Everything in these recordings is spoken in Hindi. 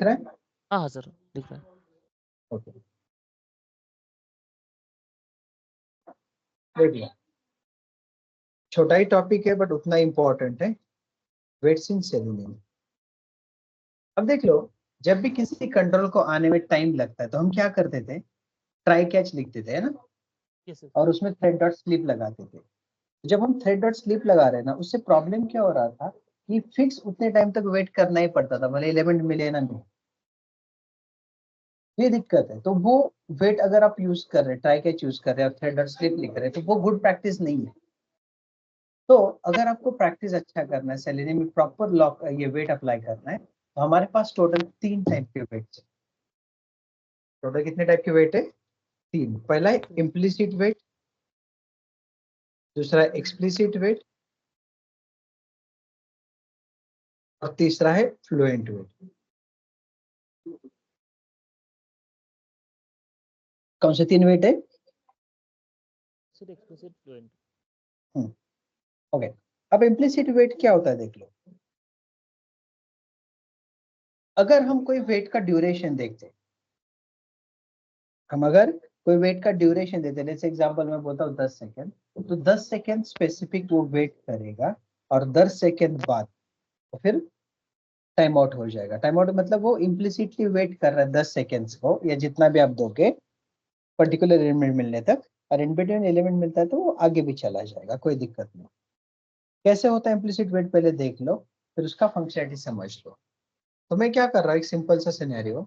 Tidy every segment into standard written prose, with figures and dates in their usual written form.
रहा है? हाँ हाँ सर दिख रहा है। ओके, देख लो, छोटा ही टॉपिक है बट उतना इम्पोर्टेंट है, वेट्स इन सेलेनियम। अब देख लो, जब भी किसी कंट्रोल को आने में टाइम लगता है तो हम क्या करते थे, ट्राई कैच लिखते थे, है ना, यस सर। और उसमें थ्रेड डॉट स्लिप लगाते थे। जब हम थ्रेड डॉट स्लिप लगा रहे हैं ना, उससे प्रॉब्लम क्या हो रहा था कि फिक्स उतने टाइम तक वेट करना ही पड़ता था, भले एलिमेंट मिले ना मिले, ये दिक्कत है। तो वो वेट अगर आप यूज कर रहे हैं, ट्राई कैच यूज कर रहे हैं और थ्रेड डॉट स्लिप लिख रहे हैं, तो वो गुड प्रैक्टिस नहीं है। तो अगर आपको प्रैक्टिस अच्छा करना है, सेलेनियम में प्रॉपर लॉक ये वेट अप्लाई करना है, तो हमारे पास टोटल 3 टाइप के वेट है। टोटल कितने टाइप के वेट है? 3। पहला है इम्प्लिसिट वेट, दूसरा है एक्सप्लिसिट वेट, और तीसरा है फ्लुएंट वेट। कौन से 3 वेट है? Sir explicit fluent. ओके, अब इम्प्लिसिट वेट क्या होता है देख लो। अगर हम कोई वेट का ड्यूरेशन देखते हैं, हम अगर कोई वेट का ड्यूरेशन देते हैं, जैसे एग्जांपल मैं बोलता हूँ 10 सेकेंड, तो 10 सेकेंड स्पेसिफिक वो वेट करेगा, और 10 सेकेंड बाद तो फिर टाइम आउट हो जाएगा। टाइम आउट मतलब वो इम्प्लिसिटली वेट कर रहा है 10 सेकेंड्स को, या जितना भी आप दोगे पर्टिकुलर एलिमेंट मिलने तक, और इन बिटवीन एलिमेंट मिलता है तो वो आगे भी चला जाएगा, कोई दिक्कत नहीं। कैसे होता है इम्प्लिसिट वेट, पहले देख लो, फिर उसका फंक्शनैलिटी समझ लो। तो मैं क्या कर रहा हूँ, एक सिंपल सा सिनेरियो,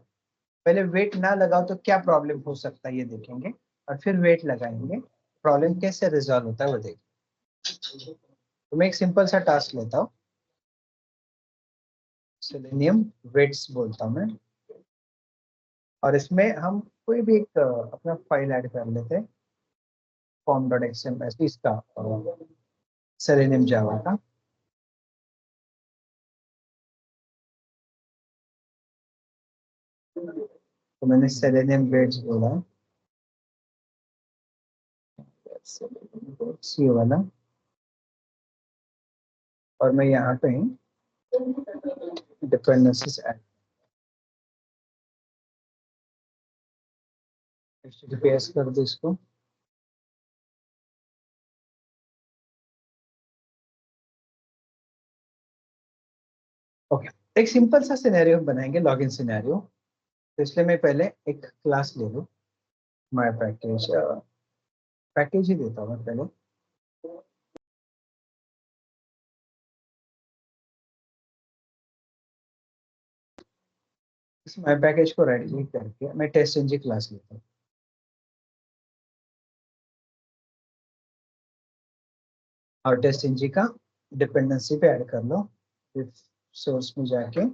पहले वेट ना लगाओ तो क्या प्रॉब्लम हो सकता है ये देखेंगे, और फिर वेट लगाएंगे, प्रॉब्लम कैसे रिजॉल्व होता है वो देखेंगे। तो मैं एक सिंपल सा टास्क लेता हूँ, सेलेनियम वेट्स बोलता हूँ मैं, और इसमें हम कोई भी एक अपना फाइल ऐड कर लेते हैं, फॉर्म डॉट एक्सएमएल इसका, सेलेनियम जावा का। तो मैंने सेलेनियम वेट्स बोला, सी वाला, और मैं यहाँ पे डिपेंडेंसीज ऐड पेस्ट कर दो इसको। ओके, एक सिंपल सा सिनेरियो बनाएंगे, लॉगिन सिनेरियो। तो इसलिए मैं पहले एक क्लास ले लूँ, माय पैकेज, पैकेज ही देता हूँ मैं पहले। इस माय पैकेज को राइट क्लिक करके मैं टेस्ट एनजी क्लास लेता हूँ, और टेस्ट एनजी का डिपेंडेंसी पे ऐड कर लो, फिर सोर्स में जाके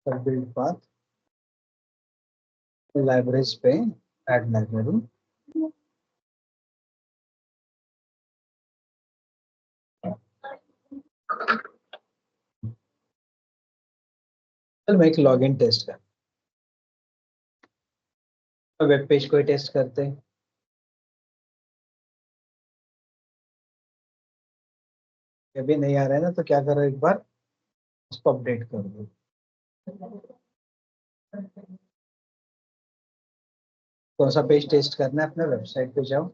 बिल्ड पाथ, लाइब्रेरीज पे ऐड लाइब्रेरी, चल मैं एक लॉगिन टेस्ट कर, वेब पेज को ही टेस्ट करते हैं। अभी नहीं आ रहा है ना, तो क्या करो, एक बार उसको अपडेट कर दो। कौन सा पेज टेस्ट करना है, अपने वेबसाइट पे जाओ,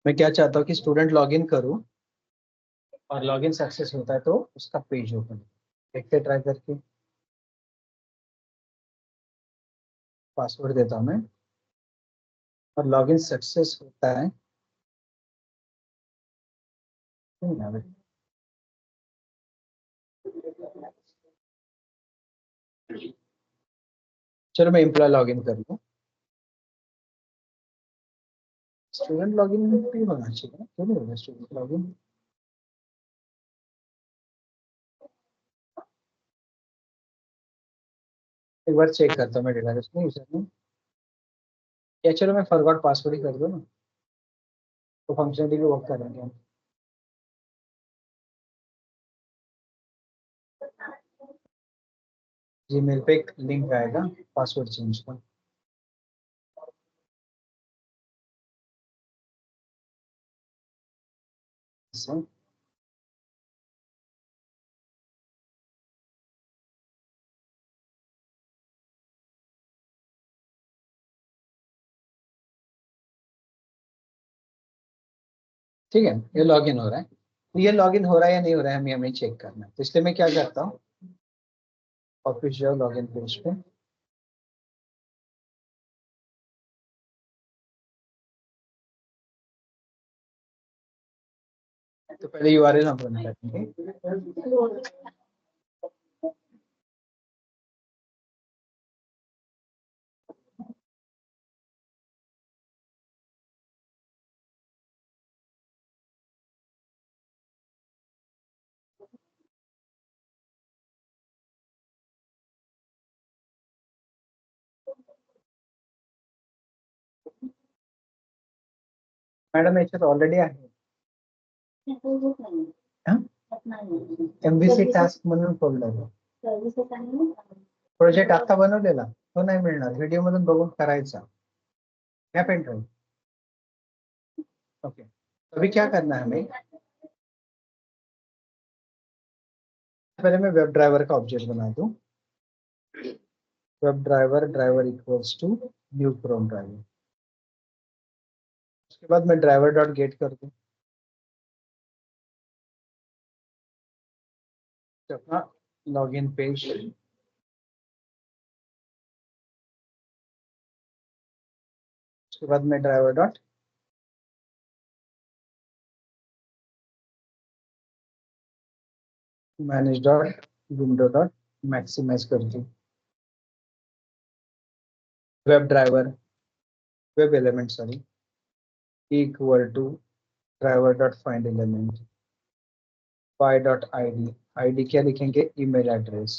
मैं क्या चाहता हूँ कि स्टूडेंट लॉगिन करूँ, और लॉगिन सक्सेस होता है तो उसका पेज ओपन, देखते ट्राई करके। पासवर्ड देता हूँ मैं, और लॉगिन सक्सेस होता है, नहीं आ रहा। चलो मैं एम्प्लॉय लॉगिन कर लूँ, स्टूडेंट लॉगिन भी होना चाहिए ना, क्यों नहीं होगा स्टूडेंट लॉगिन? एक बार चेक करता हूँ मैं डेटाबेस में यूजर में, या चलो मैं फॉरगॉट पासवर्ड ही कर दूँ ना, तो फंक्शनलिटी भी वर्क करेंगे हम। जीमेल पे एक लिंक आएगा पासवर्ड चेंज का, से ठीक है, ये लॉगिन हो रहा है। तो ये लॉगिन हो रहा है या नहीं हो रहा है हमें चेक करना है। तो इसलिए मैं क्या करता हूँ, ऑफिस जाओ लॉगिन पेज पे, तो पहले यूआरएल हम रन करेंगे। मॅडम याच्यात ऑलरेडी आहे एमबीसी टास्क म्हणून फोल्डर प्रोजेक्ट आता बनवलेला तो नाही मिळणार, व्हिडिओ मधून बघून करायचा। या पेन ड्राइव ओके। अभी क्या करना है हमें, पहले मैं वेब ड्राइवर का ऑब्जेक्ट बना दूं। Web driver driver equals to new Chrome driver. उसके बाद मैं ड्राइवर डॉट गेट कर दूं तो अपना लॉगिन पेज। उसके बाद मैं driver dot manage dot window dot maximise कर दूं। Web driver web element sorry equal to driver dot find element y dot id। id क्या लिखेंगे, ईमेल एड्रेस।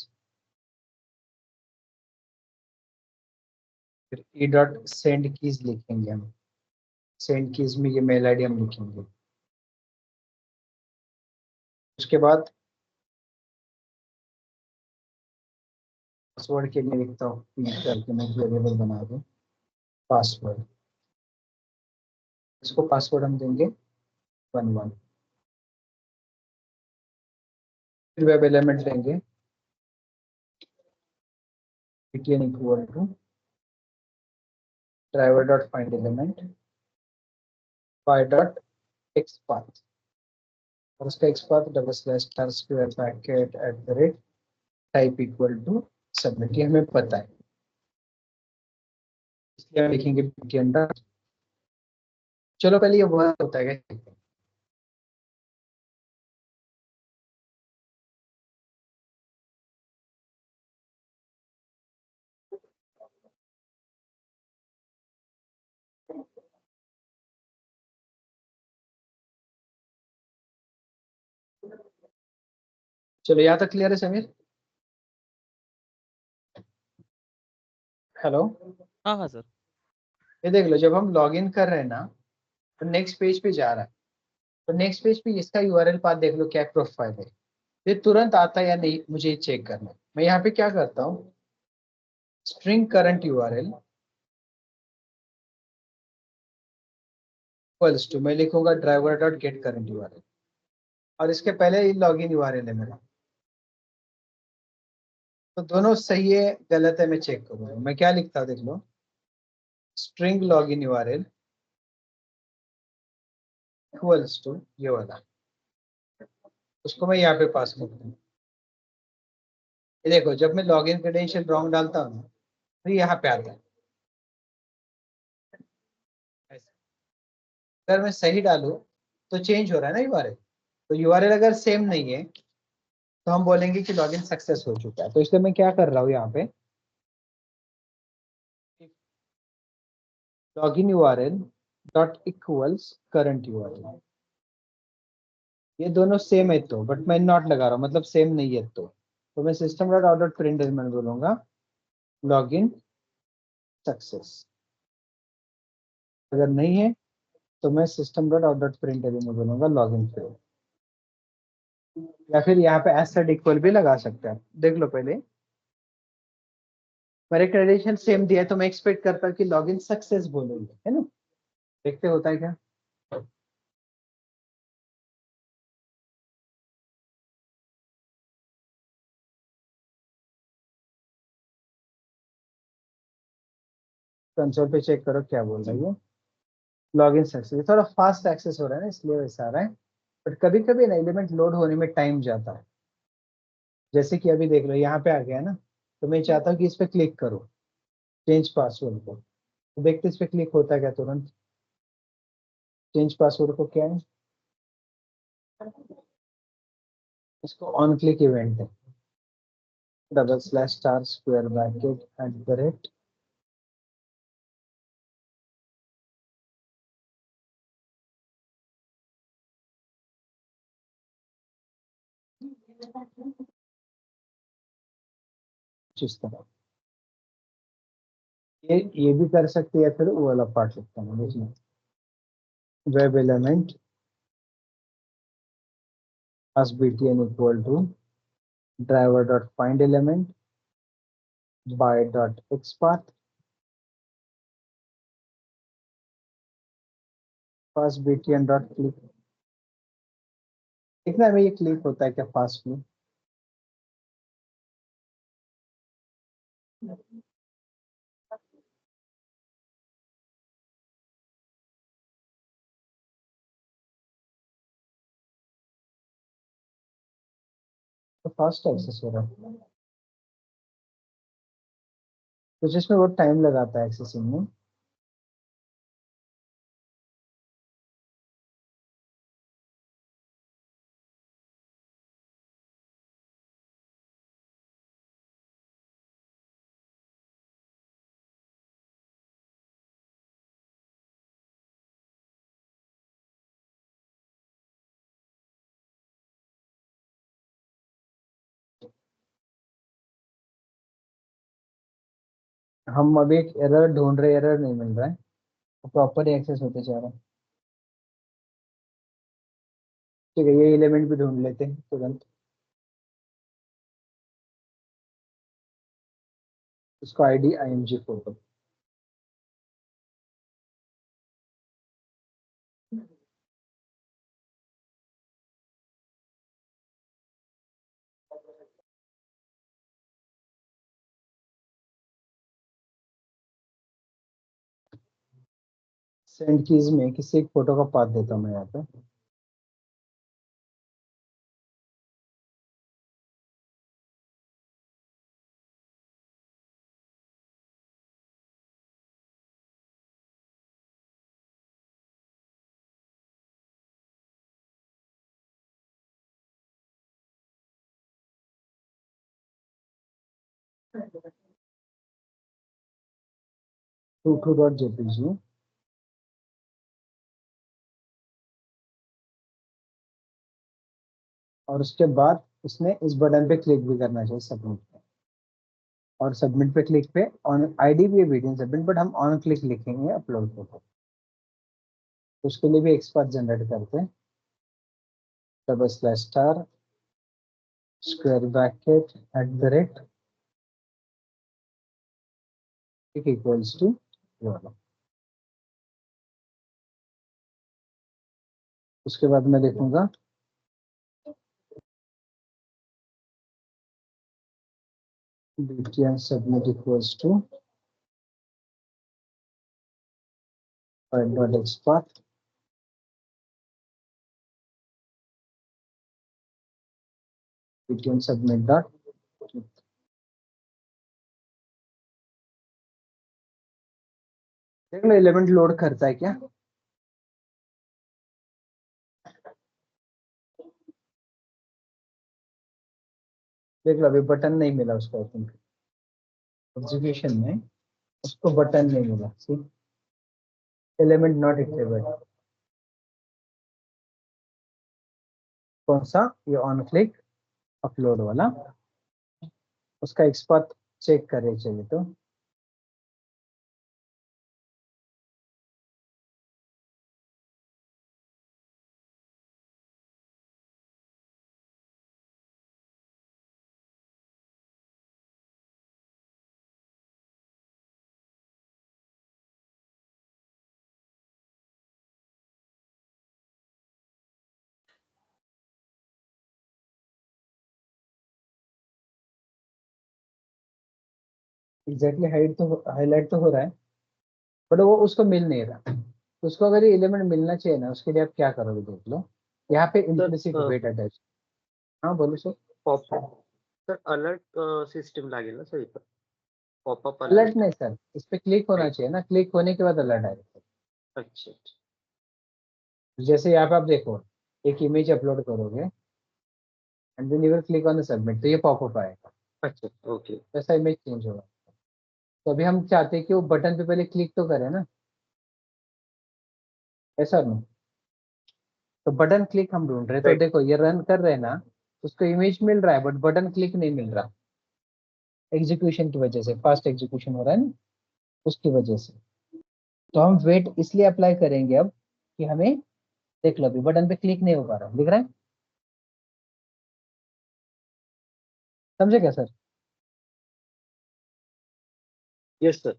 फिर ई डॉट सेंड कीज लिखेंगे हम, सेंड कीज में ये मेल आईडी हम लिखेंगे। उसके बाद पासवर्ड के लिए लिखता हूँ करके मैं वेरिएबल बना दूँ पासवर्ड। इसको पासवर्ड हम देंगे 11। फिर वेब एलिमेंट लेंगे ptn equal to driver dot find element y dot xpath और उसका xpath double slash star square bracket at the rate type equal to submit. ये हमें पता है इसलिए हम लिखेंगे ptn डॉट। चलो पहले ये वर्क होता है क्या, चलो यहाँ तक क्लियर है समीर। हेलो, हाँ हाँ सर। ये देख लो जब हम लॉगिन कर रहे हैं ना तो नेक्स्ट पेज पे जा रहा है। तो नेक्स्ट पेज पे इसका यूआरएल पाथ देख लो क्या प्रोफाइल है, ये तुरंत आता है या नहीं मुझे चेक करना है। मैं यहाँ पे क्या करता हूँ, string current URL equals to मैं लिखूंगा driver dot get current URL और इसके पहले ही लॉगिन यूआरएल है मेरा। तो दोनों सही है गलत है मैं चेक करूंगा। मैं क्या लिखता हूँ देख लो, string login URL equals to ये वाला, उसको मैं यहाँ पे पास करता हूँ। ये देखो जब मैं लॉगिन क्रेडेंशियल रॉन्ग डालता हूँ ना तो यहाँ पे आता है ऐसे। अगर मैं सही डालूं तो चेंज हो रहा है ना यूआरएल। तो यूआरएल अगर सेम नहीं है तो हम बोलेंगे कि लॉगिन सक्सेस हो चुका है। तो इसलिए मैं क्या कर रहा हूँ यहाँ पे, login URL dot equals current URL. ये दोनों सेम है तो बट मैं नॉट लगा रहा हूँ मतलब सेम नहीं है तो मैं system dot out dot print में बोलूंगा लॉगिन सक्सेस। अगर नहीं है तो मैं system dot out dot print में बोलूंगा लॉगिन फेल। या फिर यहाँ पे एसेट इक्वल भी लगा सकते हैं। देख लो पहले मेरे क्रेडेंशियल सेम दिया है तो मैं एक्सपेक्ट करता हूँ कि लॉगिन सक्सेस बोलेंगे, है ना। देखते होता है क्या। कंसोल पे चेक करो क्या बोल रही है। लॉगिन सक्सेस, थोड़ा फास्ट एक्सेस हो रहा है ना इसलिए वैसा आ रहा है, बट कभी कभी ना एलिमेंट लोड होने में टाइम जाता है। जैसे कि अभी देख लो यहाँ पे आ गया ना, तो मैं चाहता हूँ कि इस पे क्लिक करो चेंज पासवर्ड को, तो देखते इस पे क्लिक होता है क्या तुरंत। चेंज पासवर्ड को क्या है, इसको ऑन क्लिक इवेंट है, double slash star square bracket at the rate, इस तरह। ये भी कर सकते हैं, फिर वो वाला पार्ट लिखता हूँ देखिए, web element as btn equal to driver dot find element by dot xpath fast btn dot click। देखना है ये क्लिक होता है क्या फास्ट में। तो फास्ट एक्सेस हो रहा है, तो जिसमें वो टाइम लगाता है एक्सेसिंग में। हम अभी एक एरर ढूंढ रहे, एरर नहीं मिल रहा है, प्रॉपर एक्सेस होते जा रहा है। ठीक है, ये एलिमेंट भी ढूंढ लेते हैं तुरंत, उसको ID img photo. Send keys में किसी एक फोटो का पाथ देता हूँ मैं यहाँ पे। टू डॉट जेपीजी, और उसके बाद इसने इस बटन पे क्लिक भी करना चाहिए सबमिट पे, और सबमिट पे क्लिक पे ऑन आईडी भी है वीडियो सबमिट, बट हम ऑन क्लिक लिखेंगे अपलोड फोटो। उसके लिए भी एक्सपर्ट जनरेट करते हैं, double slash star square bracket at the rate equals to, उसके बाद मैं देखूंगा btn submit equals to dot xpath btn submit dot। देख लो एलिमेंट लोड करता है क्या। देख लो अभी बटन नहीं मिला उसको, आई थिंक एग्जीक्यूशन में उसको बटन नहीं मिला, सी एलिमेंट नॉट एक्टिवेट। कौन सा, ये ऑन क्लिक अपलोड वाला, उसका एक्सपर्ट चेक करे चाहिए तो। एग्जैक्टली हाइड तो हाईलाइट तो हो रहा है, बट वो उसको मिल नहीं रहा। तो उसको अगर ये एलिमेंट मिलना चाहिए ना, उसके लिए आप क्या करोगे देख लो, यहाँ पे इम्प्लिसिट सर वेट अटैच। हाँ बोलो sir. Pop sir alert system लागेल ना सर इथं पॉपअप अलर्ट अलर्ट. नहीं सर, इस पे क्लिक होना चाहिए ना, क्लिक होने के बाद अलर्ट आएगा। अच्छा अच्छा जैसे यहाँ पे आप देखो, एक इमेज अपलोड करोगे and then you will click on the submit, तो ये पॉपअप आएगा, अच्छा ओके. वैसा इमेज चेंज होगा। तो अभी हम चाहते हैं कि वो बटन पे पहले क्लिक तो करे ना, ऐसा नहीं। तो बटन क्लिक हम ढूंढ रहे हैं, तो राइट. देखो ये रन कर रहे हैं ना, उसको इमेज मिल रहा है बट बटन क्लिक नहीं मिल रहा, एग्जीक्यूशन की वजह से, फास्ट एग्जीक्यूशन हो रहा है ना, उसकी वजह से। तो हम वेट इसलिए अप्लाई करेंगे अब कि हमें, देख लो अभी बटन पे क्लिक नहीं हो पा रहा, दिख रहा है, समझे क्या सर? Yes sir.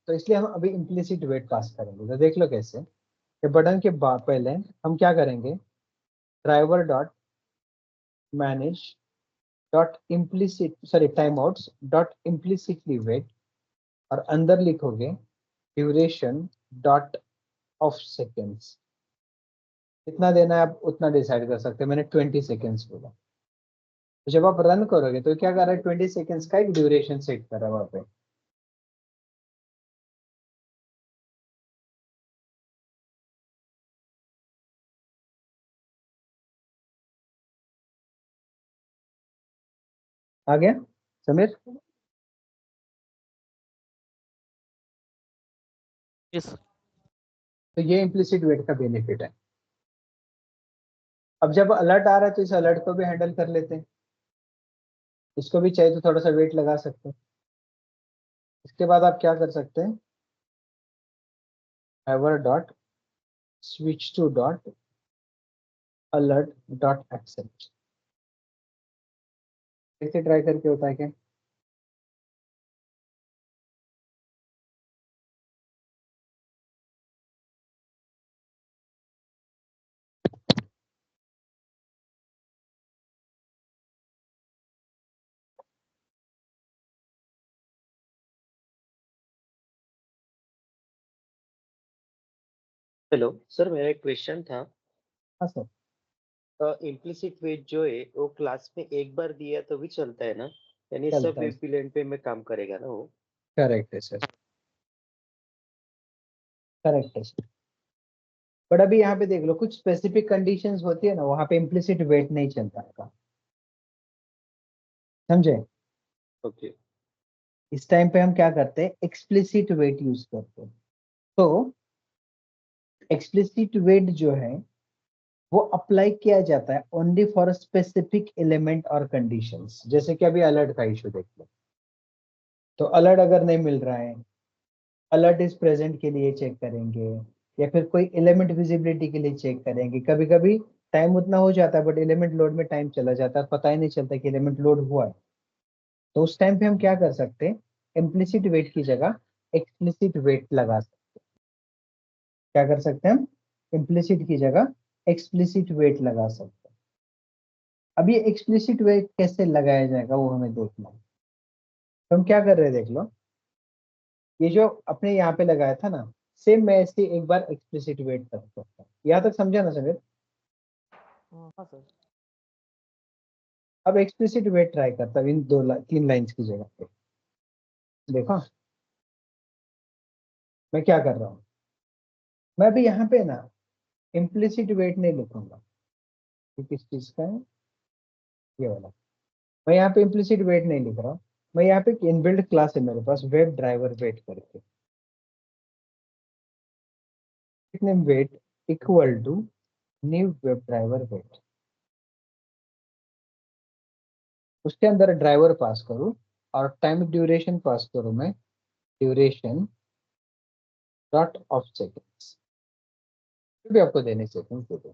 तो इसलिए हम अभी इम्प्लिसिट वेट पास करेंगे, तो देख लो कैसे। ये बटन के बाद पहले हम क्या करेंगे, driver dot manage dot implicit, sorry timeouts dot implicitly wait, और अंदर लिखोगे ड्यूरेशन डॉट ऑफ सेकेंड्स। कितना देना है आप उतना डिसाइड कर सकते हैं, मैंने 20 सेकेंड्स बोला। तो जब आप रन करोगे तो क्या कर रहा है, 20 सेकेंड्स का एक ड्यूरेशन सेट कर रहा है वहां पे। आ गया समीर? Yes sir. तो ये इम्प्लिसिट वेट का बेनिफिट है। अब जब अलर्ट आ रहा है तो इस अलर्ट को भी हैंडल कर लेते हैं, इसको भी चाहिए तो थोड़ा सा वेट लगा सकते हैं। इसके बाद आप क्या कर सकते हैं, ever dot switch to dot alert dot accept, कैसे ट्राई करके होता है क्या? हेलो सर मेरा एक क्वेश्चन था. हाँ सर। इम्प्लिसिट वेट जो है वो क्लास में एक बार दिया तो भी चलता है ना, यानी सब चलता है, एलिमेंट पे में काम करेगा ना वो. करेक्ट है सर, करेक्ट है सर। बट अभी यहाँ पे देख लो, कुछ स्पेसिफिक कंडीशंस होती है ना, वहां पे इम्प्लिसिट वेट नहीं चलता है, समझे? ओके. इस टाइम पे हम क्या करते हैं, एक्सप्लिसिट वेट यूज करते हैं। तो एक्सप्लिसिट वेट जो है वो अप्लाई किया जाता है ओनली फॉर स्पेसिफिक एलिमेंट और कंडीशंस। जैसे कि अभी अलर्ट का इशू देख लो, तो अलर्ट अगर नहीं मिल रहा है, अलर्ट इज प्रेजेंट के लिए चेक करेंगे, या फिर कोई एलिमेंट विजिबिलिटी के लिए चेक करेंगे। कभी कभी टाइम उतना हो जाता है बट एलिमेंट लोड में टाइम चला जाता है, पता ही नहीं चलता कि एलिमेंट लोड हुआ है। तो उस टाइम पे हम क्या कर सकते हैं, इम्प्लिसिट वेट की जगह एक्सप्लिसिट वेट लगा सकते हैं। क्या कर सकते हैं हम, इम्प्लिसिट की जगह एक्सप्लिसिट वेट लगा सकते हैं। अब ये एक्सप्लिसिट वेट कैसे लगाया जाएगा वो हमें देखना है। तो हम क्या कर रहे हैं देख लो, ये जो अपने यहाँ पे लगाया था ना, सेम मैं ऐसे एक बार एक्सप्लिसिट वेट कर सकता हूँ। यहाँ तक समझा ना समीर? हाँ सर. अब एक्सप्लिसिट वेट ट्राई करता हूँ इन 3 लाइंस की जगह पे। देखो मैं क्या कर रहा हूँ, मैं भी यहाँ पे ना इम्प्लिसिट वेट नहीं लिखूंगा। ये किस चीज का है, ये वाला। मैं यहाँ पे इम्प्लिसिट वेट नहीं लिख रहा हूँ, मैं यहाँ पे इनबिल्ट क्लास है मेरे पास, वेब ड्राइवर वेट करके, name wait equal to new web driver wait. उसके अंदर ड्राइवर पास करूँ और टाइम ड्यूरेशन पास करूँ मैं, ड्यूरेशन डॉट ऑफ सेकेंड्स, भी आपको देने सेकेंड्स दे दो।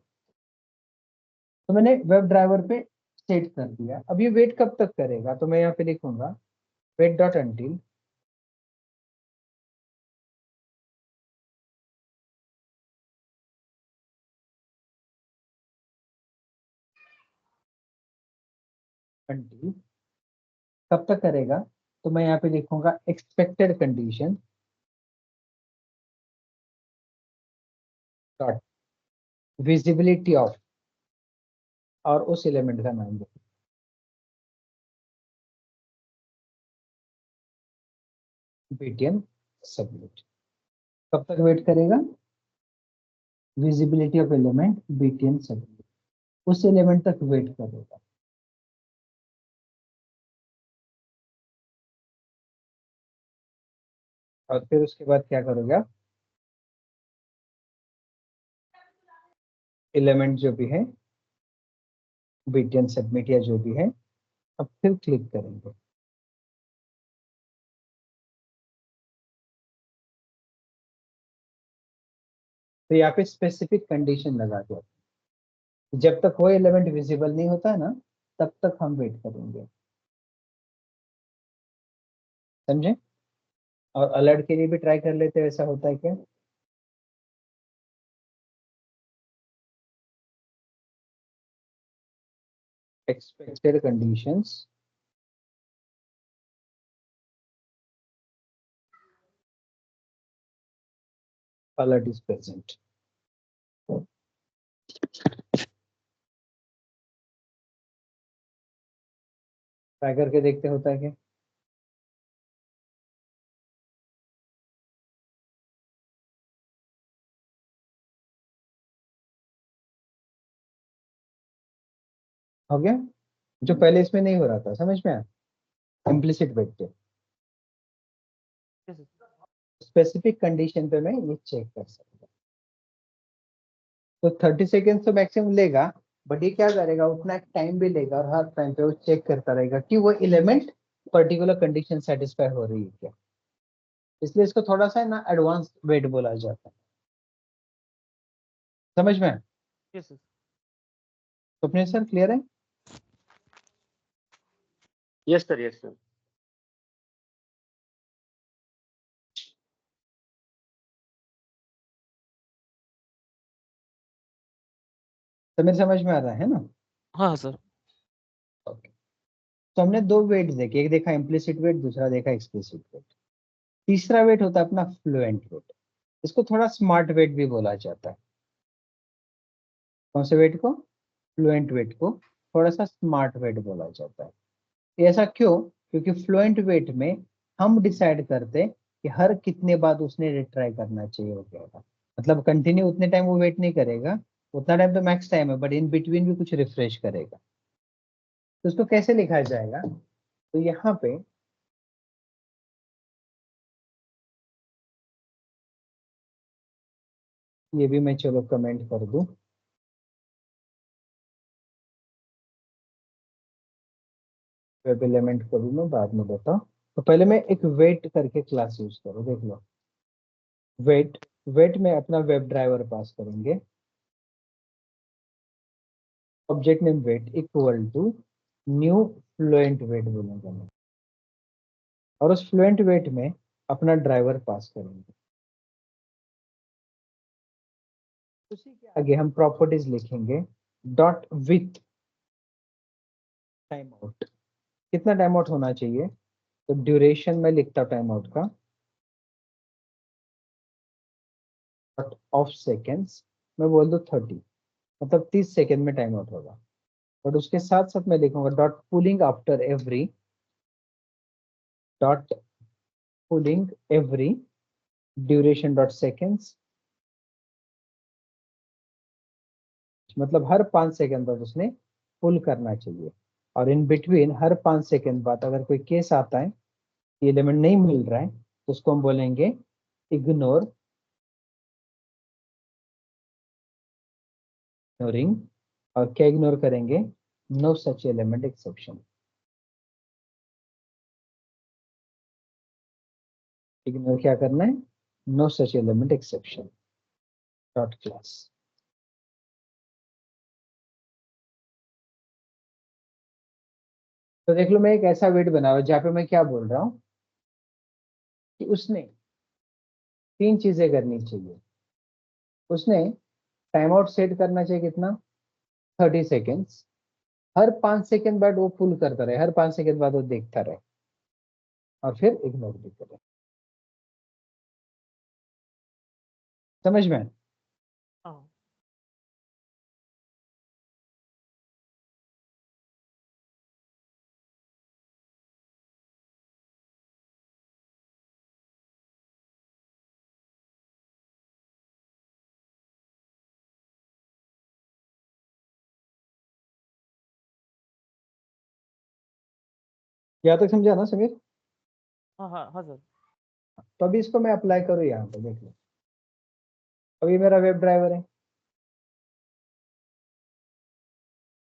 तो मैंने वेब ड्राइवर पे सेट कर दिया। अब ये वेट कब तक करेगा, तो मैं यहाँ पे लिखूंगा वेट डॉट अंटिल अंटिल, कब तक करेगा, तो मैं यहाँ पे लिखूंगा expected condition dot visibility of और उस एलिमेंट का नाम दो। BTN submit. कब तक वेट करेगा? Visibility of element BTN submit, उस एलिमेंट तक वेट करेगा। और फिर उसके बाद क्या करोगे आप? एलिमेंट जो भी है बीटीएन सबमिट या जो भी है, अब फिर क्लिक करेंगे। तो यहाँ पे स्पेसिफिक कंडीशन लगा दो, जब तक वो एलिमेंट विजिबल नहीं होता है ना, तब तक हम वेट करेंगे। समझे? और अलर्ट के लिए भी ट्राई कर लेते हैं, ऐसा होता है क्या? Expected conditions alert is present. Try करके देखते होता है क्या? हो गया? जो पहले इसमें नहीं हो रहा था, समझ में आया? इम्प्लिसिट वेट पे Yes, sir. स्पेसिफिक कंडीशन पे मैं ये चेक कर सकता हूँ। तो 30 सेकेंड तो मैक्सिमम लेगा, बट ये क्या करेगा, उतना टाइम भी लेगा और हर टाइम पे वो चेक करता रहेगा कि वो एलिमेंट पर्टिकुलर कंडीशन सेटिस्फाई हो रही है क्या। इसलिए इसको थोड़ा सा ना एडवांस वेट बोला जाता है। समझ में? Yes, sir. Swapnil sir clear है? Yes sir, yes sir. तो मेरे समझ में आ रहा है ना? हाँ सर। ओके। तो हमने दो वेट देखे, एक देखा इम्प्लिसिट वेट, दूसरा देखा एक्सप्लिसिट वेट। तीसरा वेट होता है अपना फ्लुएंट वेट। इसको थोड़ा स्मार्ट वेट भी बोला जाता है। कौन से वेट को? फ्लुएंट वेट को थोड़ा सा स्मार्ट वेट बोला जाता है। ये ऐसा क्यों? क्योंकि फ्लुएंट वेट में हम डिसाइड करते कि हर कितने बाद उसने रिट्राई करना चाहिए वगैरह। मतलब कंटिन्यू उतने टाइम वो वेट नहीं करेगा, उतना टाइम तो मैक्स टाइम है, बट इन बिटवीन भी कुछ रिफ्रेश करेगा। तो उसको कैसे लिखा जाएगा? तो यहाँ पे ये भी मैं चलो कमेंट कर दूं। वेब एलिमेंट को भी मैं बाद में देता हूँ। तो पहले मैं एक वेट करके क्लास यूज करूँ, देख लो। वेट, वेट में अपना वेब ड्राइवर पास करेंगे। Object name wait equal to new fluent wait बोलेंगे मैं, और उस फ्लुएंट वेट में अपना ड्राइवर पास करेंगे। उसी के आगे हम प्रॉपर्टीज लिखेंगे डॉट विथ टाइम आउट। कितना टाइम आउट होना चाहिए? तो ड्यूरेशन में लिखता टाइम आउट का डॉट ऑफ सेकेंड्स मैं बोल दूं 30, मतलब 30 सेकेंड में टाइम आउट होगा। बट उसके साथ साथ मैं लिखूंगा dot pulling after every, dot pulling every duration dot seconds, मतलब हर 5 सेकेंड बाद उसने पुल करना चाहिए। और इन बिटवीन हर 5 सेकेंड बाद अगर कोई केस आता है, ये एलिमेंट नहीं मिल रहा है, तो उसको हम बोलेंगे इग्नोर, इग्नोरिंग। और क्या इग्नोर करेंगे? No such element exception. Ignore क्या करना है? No such element exception dot class. तो देख लो, मैं एक ऐसा वेट बना हुआ जहाँ पे मैं क्या बोल रहा हूँ कि उसने 3 चीजें करनी चाहिए। उसने टाइम आउट सेट करना चाहिए कितना? 30 सेकेंड्स। हर 5 सेकेंड बाद वो पुल करता रहे, हर 5 सेकेंड बाद वो देखता रहे, और फिर इग्नोर भी करे। समझ में? हाँ यहाँ तक समझा ना समीर? हाँ हाँ हाँ सर। तो अभी इसको मैं अप्लाई करूँ यहाँ पे, देख लो। अभी मेरा वेब ड्राइवर है,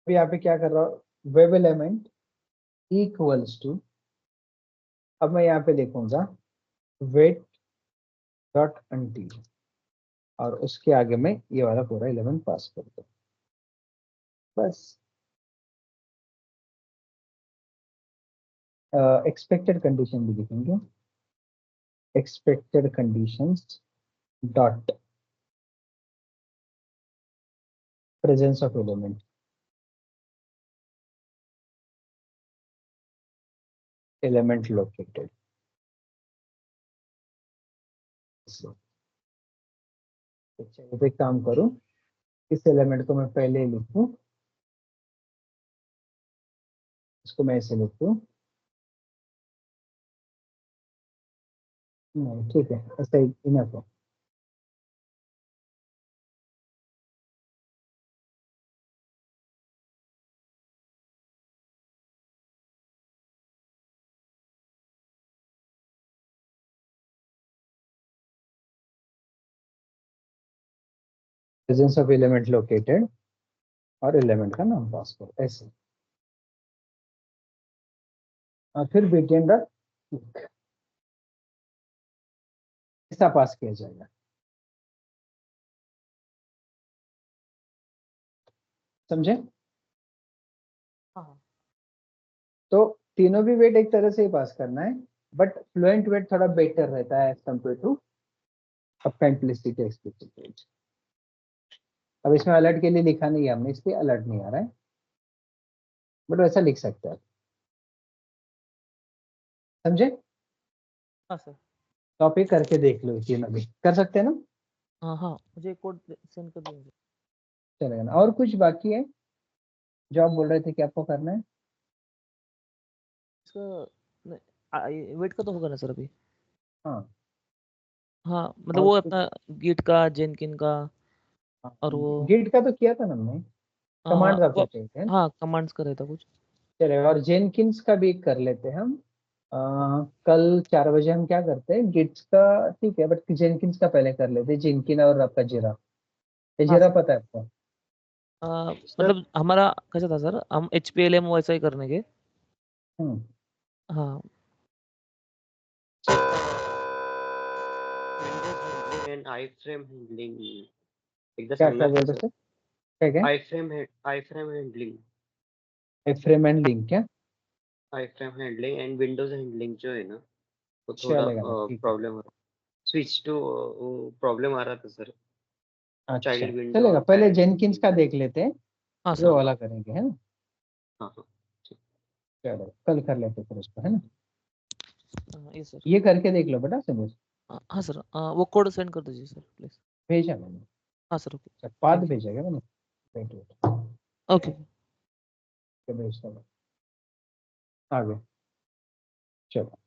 अभी यहाँ पे क्या कर रहा हूँ, वेब एलिमेंट इक्वल्स टू, अब मैं यहाँ पे लिखूंगा वेट डॉट अनटिल, और उसके आगे मैं ये वाला पूरा एलिमेंट पास कर दूँ, बस। एक्सपेक्टेड कंडीशन भी लिखेंगे, expected conditions dot presence of element located. अच्छा, तो एक काम करूं, इस एलिमेंट को मैं पहले लिखूं, इसको मैं ऐसे लिखूं, नहीं ठीक है, ऐसा ही इनफ है। प्रेजेंस ऑफ एलिमेंट लोकेटेड और एलिमेंट का नाम पास करो ऐसे, और फिर बीटीएन डॉट ऐसा पास किया जाएगा, समझे? हाँ हाँ तो तीनों भी वेट एक तरह से ही पास करना है, बट फ्लुएंट वेट थोड़ा बेटर रहता है एज कम्पेयर टू आपका इम्प्लिसिट एक्सप्लिसिट वेट। अब इसमें अलर्ट के लिए लिखा नहीं है हमने, इसलिए अलर्ट नहीं आ रहा है, बट वैसा लिख सकते हैं, समझे? हाँ सर। तो आप ये करके देख लो, तीनों भी कर सकते हैं ना? हाँ हाँ, मुझे कोड सेंड कर दीजिए। चलेगा ना? और कुछ बाकी है जो आप बोल रहे थे कि आपको करना है? इसका वेट का तो होगा ना सर अभी? हाँ हाँ मतलब और वो कुछ? अपना गिट का, जेनकिन का, और वो गिट का तो किया था ना हमने, हाँ कमांड्स आपको वो चाहिए थे ना? हाँ कमांड्स का रहता कुछ। चलेगा, और जेनकिंस का भी कर लेते हैं हम। कल 4 बजे हम क्या करते हैं, गिट्स का ठीक है, बट जेनकिंस का पहले कर लेते हैं, जेनकिन और आपका जीरा। ये हाँ जीरा सर। पता है आपको? सर मतलब हमारा कैसा था सर, हम HPLM वैसा ही करने के। हम्म हाँ Windows handling and I frame handling एकदा क्या क्या सांगणार बोल का रहे सर? थे? क्या क्या? Iframe handling, frame and link क्या? Iframe handling and windows handling जो है ना, वो थोड़ा चलेगा ना, ठीक है। प्रॉब्लम हो रहा है। स्विच टू प्रॉब्लम आ रहा था सर, अच्छा चाइल्ड विंडो चलेगा, और पहले पैरेंट जेनकिंस विंडो। का देख लेते हैं, हाँ जो सर। वाला करेंगे, है ना? हाँ हाँ ठीक। चलो कल कर लेते हैं फिर उसको, है ना? ये सर। ये करके देख लो बेटा, समझ हाँ सर, वो कोड सेंड कर दीजिए सर प्लीज। भेजा मैंने। हाँ सर, ओके। अच्छा, बाद थैंक यू। भेजेगा मैंने, वेट वेट, ओके। भेजता हूँ, आ गया, चलो।